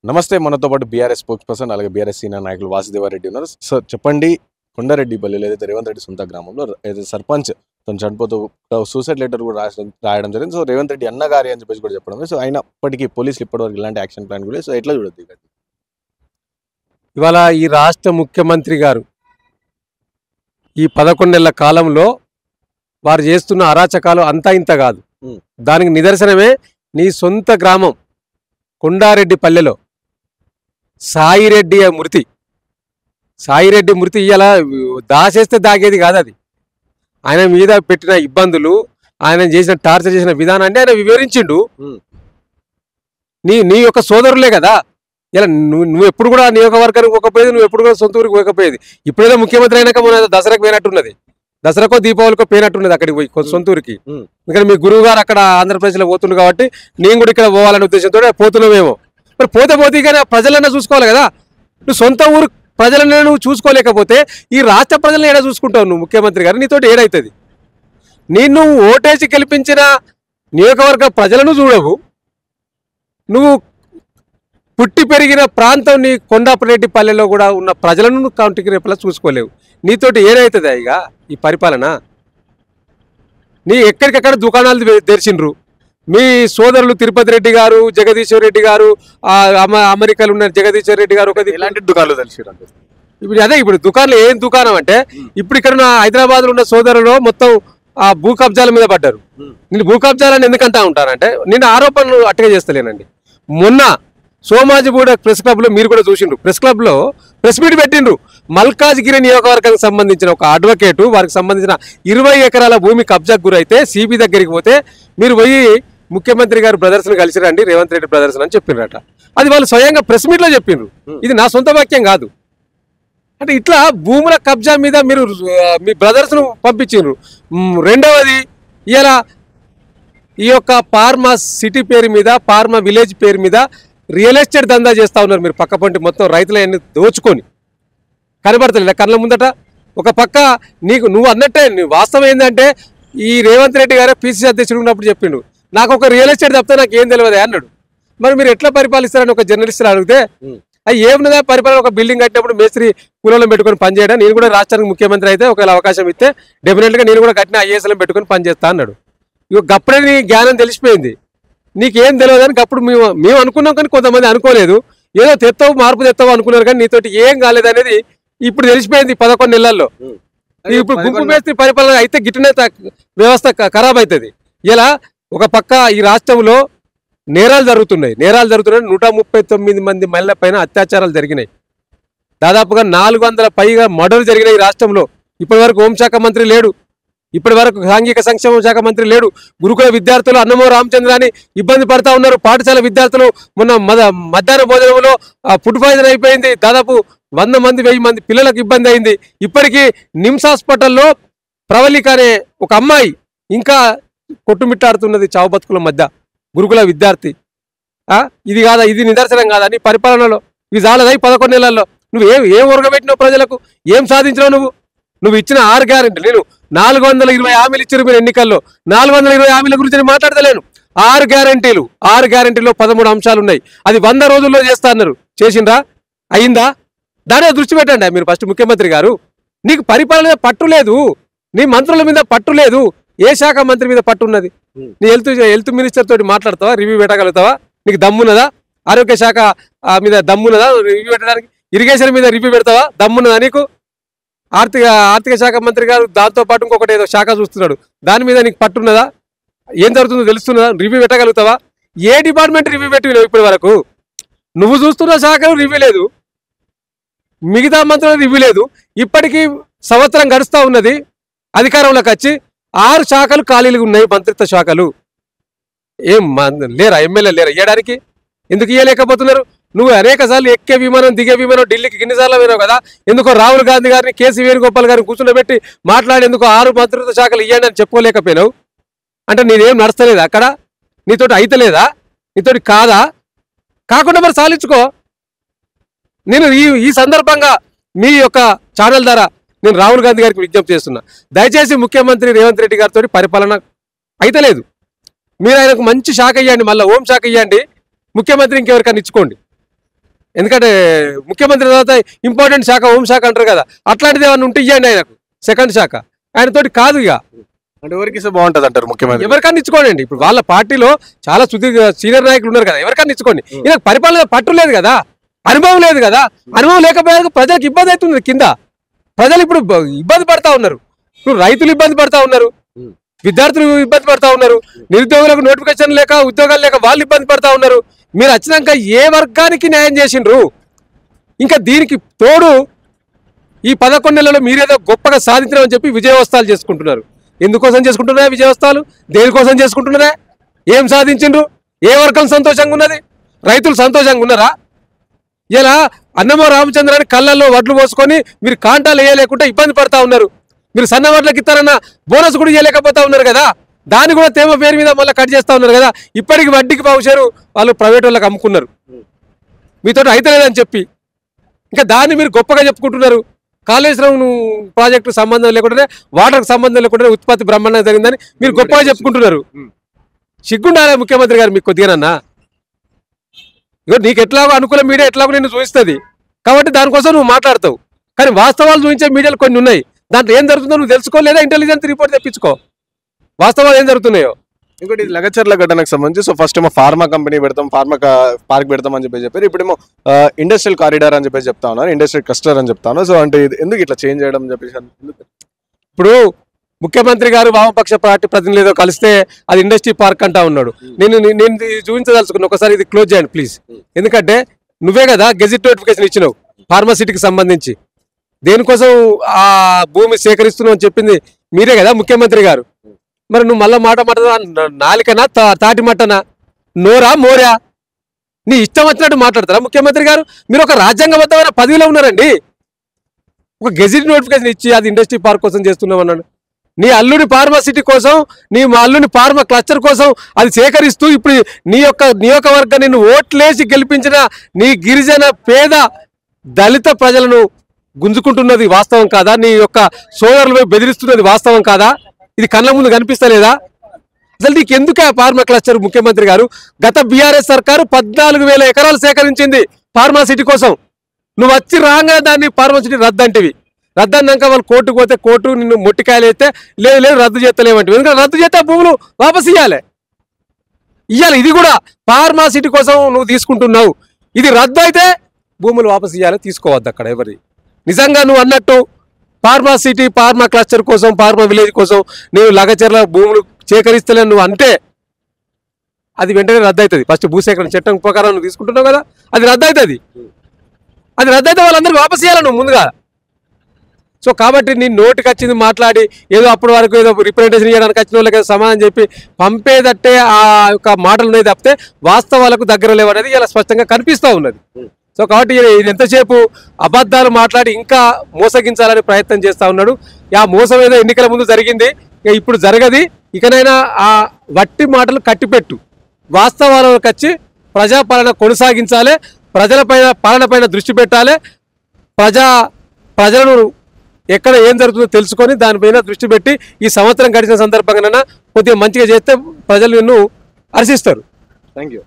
నమస్తే. మనతో పాటు బీఆర్ఎస్ స్పోక్స్ పర్సన్ అలాగే బీఆర్ఎస్ సీనియర్ నాయకులు వాసుదేవారెడ్డి ఉన్నారు. సో చెప్పండి, కొండారెడ్డిపల్లిలో ఏదైతే రేవంత్ రెడ్డి సొంత గ్రామంలో ఏదైతే సర్పంచ్ తను చనిపోతూ సూసైడ్ లెటర్ కూడా రాయడం జరిగింది. సో రేవంత్ రెడ్డి అన్నగారి అని చెప్పేసి కూడా చెప్పడం. సో అయినప్పటికీ పోలీసులు ఇప్పటివరకు ఇలాంటి యాక్షన్ ప్లాన్ కూడా. సో ఎట్లా చూడొద్దు ఇవాళ ఈ రాష్ట్ర ముఖ్యమంత్రి గారు ఈ 11 నెలల కాలంలో వారు చేస్తున్న అరాచకాలు అంతా ఇంత కాదు. దానికి నిదర్శనమే నీ సొంత గ్రామం కొండారెడ్డిపల్లెలో సాయిరెడ్డి మృతి ఇలా దాచేస్తే దాగేది కాదు. అది ఆయన మీద పెట్టిన ఇబ్బందులు, ఆయన చేసిన టార్చర్ చేసిన విధానాన్ని ఆయన వివరించిండు. నీ యొక్క సోదరులే కదా. ఇలా నువ్వు ఎప్పుడు కూడా నియోజకవర్గానికి పోకపోయేది, నువ్వు ఎప్పుడు కూడా సొంత ఊరికి పోకపోయేది. ఇప్పుడేదో ముఖ్యమంత్రి అయినాక మన దసరాకు పోయినట్టున్నది, దసరాకో దీపావళికో పోయినట్టున్నది అక్కడికి పోయి సొంత ఊరికి. ఎందుకంటే మీ గురువు గారు అక్కడ ఆంధ్రప్రదేశ్లో పోతుండు కాబట్టి నేను కూడా ఇక్కడ పోవాలనే ఉద్దేశంతో పోతున్నామేమో. మరి పోతే కానీ ప్రజలన్నా చూసుకోవాలి కదా. నువ్వు సొంత ఊరు ప్రజలన్నా నువ్వు చూసుకోలేకపోతే ఈ రాష్ట్ర ప్రజలను ఏడా చూసుకుంటావు నువ్వు? ముఖ్యమంత్రి గారు నీతోటి ఏడవుతుంది. నిన్ను ఓటేసి గెలిపించిన నియోజకవర్గ ప్రజలను చూడవు, నువ్వు పుట్టి పెరిగిన ప్రాంతం నీ కొండారెడ్డిపల్లెలో కూడా ఉన్న ప్రజలను కౌంటికి రేపలా చూసుకోలేవు. నీతోటి ఏడవుతుంది ఇక ఈ పరిపాలన. నీ ఎక్కడికక్కడ దుకాణాలు తెరిచిండ్రు. మీ సోదరులు తిరుపతి రెడ్డి గారు, జగదీశ్వర్ రెడ్డి గారు, అమెరికాలో ఉన్న జగదీశ్వర్ రెడ్డి గారు ఎలాంటి దుకాణాలు తెలిసి ఇప్పుడు దుకాణాలు ఏం దుకాణం అంటే, ఇప్పుడు ఇక్కడ ఉన్న హైదరాబాద్ లో ఉన్న సోదరులు మొత్తం ఆ భూ కబ్జాల మీద పడ్డారు. నేను భూ కబ్జాలని ఎందుకంటా ఉంటానంటే, నేను ఆరోపణలు అట్టగా చేస్తలేనండి. మొన్న సోమాజిగూడ ప్రెస్ క్లబ్ లో మీరు కూడా చూసిండ్రు, ప్రెస్ క్లబ్ లో ప్రెస్ మీట్ పెట్టిండ్రు. మల్కాజ్గిరి నియోజకవర్గానికి సంబంధించిన ఒక అడ్వకేటు వారికి సంబంధించిన 20 ఎకరాల భూమి కబ్జాకు గురైతే సిబి దగ్గరికి పోతే మీరు పోయి ముఖ్యమంత్రి గారు బ్రదర్స్ని కలిసి రండి, రేవంత్ రెడ్డి బ్రదర్స్ అని చెప్పిండ్రట. అది వాళ్ళు స్వయంగా ప్రెస్ మీట్ లో చెప్పిండ్రు, ఇది నా సొంత వాక్యం కాదు. అంటే ఇట్లా భూముల కబ్జా మీద మీరు మీ బ్రదర్స్ ను పంపించిండ్రు. రెండవది, ఇలా ఈ యొక్క ఫార్మా సిటీ పేరు మీద, ఫార్మా విలేజ్ పేరు మీద రియల్ ఎస్టేట్ దందా చేస్తా ఉన్నారు మీరు. పక్క పంటి మొత్తం రైతులన్నీ దోచుకొని కనబడతలే కళ్ళ ముందట. ఒక పక్క నువ్వు అన్నట్టే వాస్తవం ఏంటంటే, ఈ రేవంత్ రెడ్డి గారే పిసిసి అధ్యక్షుడు ఉన్నప్పుడు చెప్పిండు, నాకు ఒక రియల్ ఎస్టేట్ తప్పితే నాకు ఏం తెలియదు అన్నాడు. మరి మీరు ఎట్లా పరిపాలిస్తారని ఒక జర్నలిస్టులు అడిగితే, అది ఏమున్నదా పరిపాలన, ఒక బిల్డింగ్ కట్టినప్పుడు మేస్త్రి కూలలో పెట్టుకొని పనిచేయడం, నేను కూడా రాష్ట్రానికి ముఖ్యమంత్రి అయితే ఒకవేళ అవకాశం ఇస్తే డెఫినెట్గా నేను కూడా కట్టిన ఐఏఎస్ఎం పెట్టుకొని పనిచేస్తా అన్నాడు. ఇక గప్పుడే నీ జ్ఞానం తెలిసిపోయింది, నీకేం తెలియదు అని. అప్పుడు మేము అనుకున్నాం కానీ కొంతమంది అనుకోలేదు. ఏదో తెస్తావు, మార్పు తెస్తావు అనుకున్నారు కానీ నీతోటి ఏం కాలేదు అనేది ఇప్పుడు తెలిసిపోయింది 11 నెలల్లో. ఇప్పుడు గుంపు మేస్త్రి పరిపాలన అయితే గిట్టనే వ్యవస్థ ఖరాబ్ అవుతుంది. ఇలా ఒక పక్క ఈ రాష్ట్రంలో నేరాలు జరుగుతున్నాయి. 139 మంది మహిళల పైన అత్యాచారాలు జరిగినాయి. దాదాపుగా 400 పైగా మర్డర్లు జరిగినాయి ఈ రాష్ట్రంలో. ఇప్పటి వరకు హోంశాఖ మంత్రి లేడు, ఇప్పటి వరకు సాంఘిక సంక్షేమ శాఖ మంత్రి లేడు. గురుకుల విద్యార్థులు అన్నమో రామచంద్రాన్ని ఇబ్బంది పడతా ఉన్నారు. పాఠశాల విద్యార్థులు మొన్న మధ్యాహ్న భోజనంలో ఫుడ్ పాయిజన్ అయిపోయింది. దాదాపు 100 మంది 1000 మంది పిల్లలకు ఇబ్బంది అయింది. ఇప్పటికీ నిమ్స్ హాస్పిటల్లో ప్రవళిక అనే ఒక అమ్మాయి ఇంకా కొట్టుమిట్టాడుతున్నది చావు బతుకుల మధ్య, గురుకుల విద్యార్థి. ఇది కాదా, ఇది నిదర్శనం కాదా నీ పరిపాలనలో? ఇది చాలదా ఈ 11 నెలల్లో? నువ్వు ఏం ఉరగబెట్టినావు ప్రజలకు? ఏం సాధించినావు నువ్వు ఇచ్చిన 6 గ్యారెంటీలు? నేను 420 హామీలు ఇచ్చారు మీరు ఎన్నికల్లో. 420 హామీల గురించి నేను మాట్లాడతలేను. 6 గ్యారెంటీలో 13 అంశాలు ఉన్నాయి. అది 100 రోజుల్లో చేస్తా అన్నారు. చేసిండ్రా? అయిందా? దాని దృష్టి పెట్టండి మీరు ఫస్ట్. ముఖ్యమంత్రి గారు, నీకు పరిపాలన మీద పట్టు లేదు, నీ మంత్రుల మీద పట్టు లేదు. ఏ శాఖ మంత్రి మీద పట్టు ఉన్నది? నీ హెల్త్ మినిస్టర్ తోటి మాట్లాడతావా? రివ్యూ పెట్టగలుగుతావా? నీకు దమ్మున్నదా? ఆరోగ్య శాఖ మీద దమ్మున్నదా రివ్యూ పెట్టడానికి? ఇరిగేషన్ మీద రివ్యూ పెడతావా? దమ్మున్నదా నీకు? ఆర్థిక శాఖ మంత్రి గారు దాంతో పాటు ఇంకొకటి ఏదో శాఖ చూస్తున్నాడు, దాని మీద నీకు పట్టున్నదా? ఏం జరుగుతుందో తెలుస్తున్నదా? రివ్యూ పెట్టగలుగుతావా? ఏ డిపార్ట్మెంట్ రివ్యూ పెట్టినావు ఇప్పటి వరకు? నువ్వు చూస్తున్న శాఖలు రివ్యూ లేదు, మిగతా మంత్రులు రివ్యూ లేదు. ఇప్పటికీ సంవత్సరం గడుస్తూ ఉన్నది, అధికారంలోకి వచ్చి 6 శాఖలు ఖాళీలు ఉన్నాయి, మంత్రిత్వ శాఖలు. ఏం లేరా? ఎమ్మెల్యే లేరా ఇవ్వడానికి? ఎందుకు ఇవ్వలేకపోతున్నారు? నువ్వు అనేక సార్లు ఎక్కే విమానం దిగే విమానం ఢిల్లీకి ఎన్నిసార్లు పోయినావు కదా. ఎందుకో రాహుల్ గాంధీ గారిని, కేసీ వేణుగోపాల్ గారిని కూర్చుండబెట్టి మాట్లాడి ఎందుకో 6 మంత్రిత్వ శాఖలు ఇవ్వండి అని చెప్పుకోలేకపోయినావు. అంటే నేనేం నడుస్తలేదా అక్కడ? నీతోటి అయితలేదా? నీతోటి కాదా? కాకుండా మరి సాధించుకో. నేను ఈ సందర్భంగా మీ యొక్క ఛానల్ ద్వారా నేను రాహుల్ గాంధీ గారికి విజ్ఞప్తి చేస్తున్నా, దయచేసి ముఖ్యమంత్రి రేవంత్ రెడ్డి గారితో పరిపాలన అయితలేదు. మీరు ఆయనకు మంచి శాఖ ఇవ్వండి, మళ్ళీ హోం శాఖ ఇవ్వండి, ముఖ్యమంత్రి ఇంకెవరికైనా ఇచ్చుకోండి. ఎందుకంటే ముఖ్యమంత్రి తర్వాత ఇంపార్టెంట్ శాఖ హోంశాఖ అంటారు కదా, అట్లాంటిది ఏమైనా ఉంటే ఇవ్వండి ఆయనకు సెకండ్ శాఖ. ఆయనతోటి కాదు ఇక. అంటే ఎవరికి ఇస్తే బాగుంటది అంటారు ముఖ్యమంత్రి? ఎవరికన్నా ఇచ్చుకోండి. ఇప్పుడు వాళ్ళ పార్టీలో చాలా సీనియర్ నాయకులు ఉన్నారు కదా, ఎవరికన్నా ఇచ్చుకోండి. ఈయనకు పరిపాలన పట్టు లేదు కదా, అనుభవం లేదు కదా. అనుభవం లేకపోయాక ప్రజలకు ఇబ్బంది అవుతుంది. కింద ప్రజలు ఇప్పుడు ఇబ్బంది పడతా ఉన్నారు. ఇప్పుడు రైతులు ఇబ్బంది పడతా ఉన్నారు, విద్యార్థులు ఇబ్బంది పడతా ఉన్నారు, నిరుద్యోగులకు నోటిఫికేషన్ లేక ఉద్యోగాలు లేక వాళ్ళు ఇబ్బంది పడతా ఉన్నారు. మీరు వచ్చినాక ఏ వర్గానికి న్యాయం చేసిండ్రు? ఇంకా దీనికి తోడు ఈ 11 నెలల్లో మీరేదో గొప్పగా సాధించడం చెప్పి విజయోత్సవాలు చేసుకుంటున్నారు. ఎందుకోసం చేసుకుంటున్నారా విజయోత్సవాలు? దేనికోసం చేసుకుంటున్నారా? ఏం సాధించిండ్రు? ఏ వర్గం సంతోషంగా ఉన్నది? రైతులు సంతోషంగా ఉన్నారా? ఇలా అన్నమో రామచంద్రాన్ని కళ్ళల్లో వడ్లు పోసుకొని మీరు కాంటాలు వేయలేకుండా ఇబ్బంది పడతా ఉన్నారు. మీరు సన్న వడ్లకి ఇస్తారన్న బోనస్ కూడా ఇవ్వలేకపోతా ఉన్నారు కదా, దాన్ని కూడా తేమ పేరు మీద మళ్ళీ కట్ చేస్తా ఉన్నారు కదా. ఇప్పటికి వడ్డీకి పౌషారు వాళ్ళు ప్రైవేట్ వాళ్ళకి అమ్ముకున్నారు మీతో అయితే లేదని చెప్పి. ఇంకా దాన్ని మీరు గొప్పగా చెప్పుకుంటున్నారు. కాళేశ్వరం ప్రాజెక్టు సంబంధం లేకుండానే, వాటర్కి సంబంధం లేకుండానే ఉత్పత్తి బ్రహ్మాండంగా జరిగిందని మీరు గొప్పగా చెప్పుకుంటున్నారు. సిగ్గుండాలే ముఖ్యమంత్రి గారు మీకు కొద్దిగానన్నా. ఇగో నీకు ఎట్లాగో అనుకూల మీడియా ఎట్లాగో నిన్ను చూపిస్తుంది కాబట్టి దానికోసం నువ్వు మాట్లాడతావు. కానీ వాస్తవాలు చూపించే మీడియాలు కొన్ని ఉన్నాయి. దాంట్లో ఏం జరుగుతుందో నువ్వు తెలుసుకోలేదా? ఇంటెలిజెన్స్ రిపోర్ట్ తెప్పించుకో, వాస్తవాలు ఏం జరుగుతున్నాయో. ఇంకోటి లగచర్ల ఘటనకు సంబంధించి సో ఫస్ట్ ఏమో ఫార్మా కంపెనీ పెడతాం, ఫార్మా పార్క్ పెడతాం అని చెప్పారు. ఇప్పుడేమో ఇండస్ట్రియల్ కారిడార్ అని చెప్పేసి చెప్తా ఉన్నారు, ఇండస్ట్రియల్ క్లస్టర్ అని చెప్తా ఉన్నారు. సో అంటే ఎందుకు ఇట్లా చేంజ్ చేయడం చెప్పేసి? ఇప్పుడు ముఖ్యమంత్రి గారు వామపక్ష పార్టీ ప్రతినిధులతో కలిస్తే అది ఇండస్ట్రీ పార్క్ అంటా ఉన్నాడు. నేను చూపించదలుచుకున్నా, ఒకసారి ఇది క్లోజ్ చేయండి ప్లీజ్. ఎందుకంటే నువ్వే కదా గెజిట్ నోటిఫికేషన్ ఇచ్చినావు ఫార్మాసిటీకి సంబంధించి. దేనికోసం ఆ భూమి సేకరిస్తున్నావు అని చెప్పింది మీరే కదా ముఖ్యమంత్రి గారు. మరి నువ్వు మళ్ళీ మాట నాలికనా తాటి మట్టనా, నోరా మోరా, నీ ఇష్టం వచ్చినట్టు మాట్లాడతారా ముఖ్యమంత్రి గారు? మీరు ఒక రాజ్యాంగబద్ధమైన పదవిలో ఉన్నారండి. ఒక గెజిట్ నోటిఫికేషన్ ఇచ్చి అది ఇండస్ట్రీ పార్క్ కోసం చేస్తున్నావు అన్నాడు. నీ అల్లుని ఫార్మాసిటీ కోసం, నీ అల్లుని ఫార్మా క్లస్టర్ కోసం అది సేకరిస్తూ ఇప్పుడు నీ యొక్క నియోజకవర్గం నిన్ను ఓట్లేసి గెలిపించిన నీ గిరిజన పేద దళిత ప్రజలను గుంజుకుంటున్నది వాస్తవం కాదా? నీ యొక్క సోదరులపై బెదిరిస్తున్నది వాస్తవం కాదా? ఇది కళ్ళ ముందు కనిపిస్తలేదా? అసలు నీకు ఎందుకే ఫార్మా క్లస్టర్ ముఖ్యమంత్రి గారు? గత బీఆర్ఎస్ సర్కారు 14,000 ఎకరాలు సేకరించింది ఫార్మాసిటీ కోసం. నువ్వు వచ్చి రాగానే దాన్ని ఫార్మాసిటీ రద్దంటివి. రద్దన్నాక వాళ్ళు కోర్టుకు పోతే కోర్టు నిన్ను మొట్టికాయలు అయితే లేదు రద్దు చేస్తలేమంటివి. ఎందుకంటే రద్దు చేస్తే భూములు వాపసు ఇవ్వాలి. ఇది కూడా ఫార్మాసిటీ కోసం నువ్వు తీసుకుంటున్నావు. ఇది రద్దు అయితే భూములు వాపసు ఇవ్వాలి, తీసుకోవద్దు అక్కడ ఎవరి. నిజంగా నువ్వు అన్నట్టు ఫార్మాసిటీ, ఫార్మా క్లస్టర్ కోసం, ఫార్మా విలేజ్ కోసం నేను లగచర్ల భూములు సేకరిస్తలేను నువ్వు అంటే అది వెంటనే రద్దు అవుతుంది. ఫస్ట్ భూసేకరణ చట్టం ప్రకారం నువ్వు తీసుకుంటున్నావు కదా, అది రద్దు అవుతుంది. అది రద్దు అయితే వాళ్ళందరికీ వాపసు ఇవ్వాలి నువ్వు ముందుగా. సో కాబట్టి నీ నోటికి వచ్చింది మాట్లాడి ఏదో అప్పటి వరకు ఏదో రిప్రజెంటేషన్ ఇవ్వడానికి వచ్చిన వాళ్ళకి సమాధానం చెప్పి పంపేదట్టే ఆ యొక్క మాటలు ఉన్నాయి తప్పితే వాస్తవాలకు దగ్గర లేవనేది ఇలా స్పష్టంగా కనిపిస్తూ ఉన్నది. సో కాబట్టి ఇది ఎంతసేపు అబద్ధాలు మాట్లాడి ఇంకా మోసగించాలని ప్రయత్నం చేస్తూ ఉన్నాడు. ఆ మోసం ఏదో ఎన్నికల ముందు జరిగింది, ఇప్పుడు జరగది. ఇకనైనా ఆ వట్టి మాటలు కట్టిపెట్టు, వాస్తవాలకు వచ్చి ప్రజాపాలన కొనసాగించాలి, పాలన పైన దృష్టి పెట్టాలి, ప్రజలను ఎక్కడ ఏం జరుగుతుందో తెలుసుకొని దానిపైన దృష్టి పెట్టి ఈ సంవత్సరం గడిచిన సందర్భంగా కొద్దిగా మంచిగా చేస్తే ప్రజలు నిన్ను హర్షిస్తారు. Thank you.